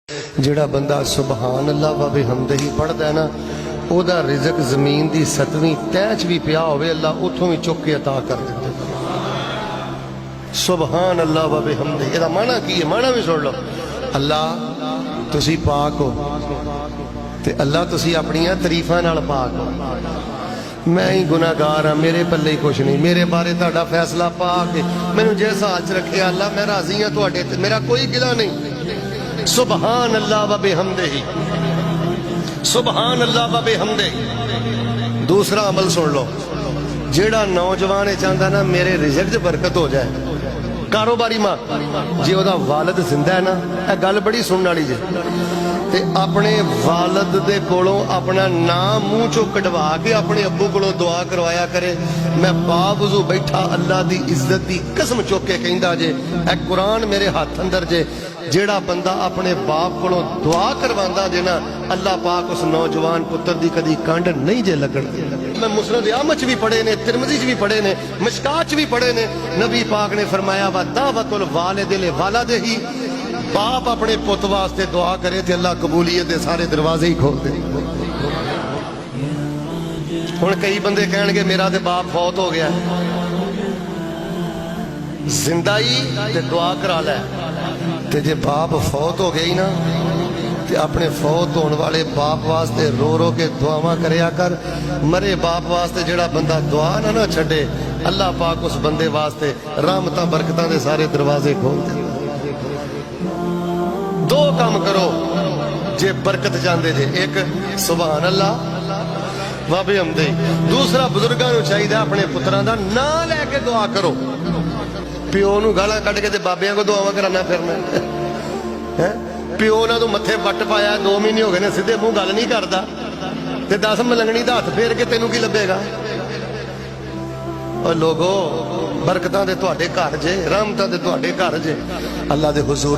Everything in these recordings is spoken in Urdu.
جڑا بندہ سبحان اللہ و بحمدہ پڑھدا ہے نا، او دا رزق زمین دی 7ویں تہہ چ بھی پیا ہوئے اللہ اتھوں بھی چک کے عطا کر دیتے۔ سبحان اللہ و بحمدہ، یہ دا معنی کی ہے؟ معنی بھی سن لو۔ اللہ تسی پاک ہو تے اللہ تسی اپنیاں تعریفاں نال پاک ہو، میں ہی گناہگار ہاں، میرے پلے ہی کچھ نہیں، میرے بارے تہاڈا فیصلہ پاک ہے، مینوں جس حال چ رکھے اللہ میں راضی ہاں تہاڈے تے، میرا کوئی گلہ نہیں۔ سبحان اللہ و بحمدہ، سبحان اللہ و بحمدہ۔ دوسرا عمل سن لو، جیڑا نوجوان چاہتا نا میرے رزق چ برکت ہو جائے، کاروباری ماں جی وہ دا والد زندہ ہے نا، اے گل بڑی سننے والی جی، تے اپنے والد دے کولوں اپنا نام منہ چو کٹوا کے اپنے ابو کولوں دعا کروایا کرے۔ میں باوضو بیٹھا اللہ دی عزت دی قسم چوک کے کہندا جے، اے قرآن میرے ہاتھ اندر جے، جیڑا بندہ اپنے باپ کولوں دعا کرواندا جے نا، اللہ پاک اس نوجوان پتر دی کدی کانڈ نہیں جے لگن دے۔ میں مسند احمد بھی پڑھے نے، ترمذی بھی پڑھے نے، مشکات بھی پڑھے نے، نبی پاک نے فرمایا وا دعوت الوالد لولدہ، باپ اپنے پت واسطے دعا کرے تے اللہ قبولیت دے سارے دروازے ہی کھول دے۔ ہن کئی بندے کہن گے میرا تے باپ فوت ہو گیا، زندہ ہی تے دعا کرا لے، تے جے باپ فوت ہو گئی نا تے اپنے فوت ہونے والے باپ واسطے رو رو کے دعاواں کریا کر۔ مرے باپ واسطے جڑا بندہ دعا نہ چھڈے، اللہ پاک اس بندے واسطے رحمتاں برکتاں دے سارے دروازے کھول دے۔ دو کام کرو جے برکت چاہندے جے، ایک سبحان اللہ و بحمدہ، دوسرا بزرگاں نوں چاہیے اپنے پتراں دا نام لے کے دعا کرو۔ پیو نوں گالاں کڈ کے تے بابیاں کو دعاواں کرانا پھرنا ہے، پیو نہ تو متھے وٹ پایا 2 مہینے ہو گئے نے، سیدھے منہ گل نہیں کردا تے 10 ملنگنی دا ہاتھ پھیر کے تینوں کی لبے گا؟ اور لوگو برکتاں دے تہاڈے گھر جے، رحمتاں دے تہاڈے گھر جے۔ اللہ دے حضور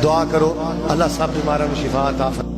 دعا کرو، اللہ سب بیماراں نوں شفا عطا فرمائے۔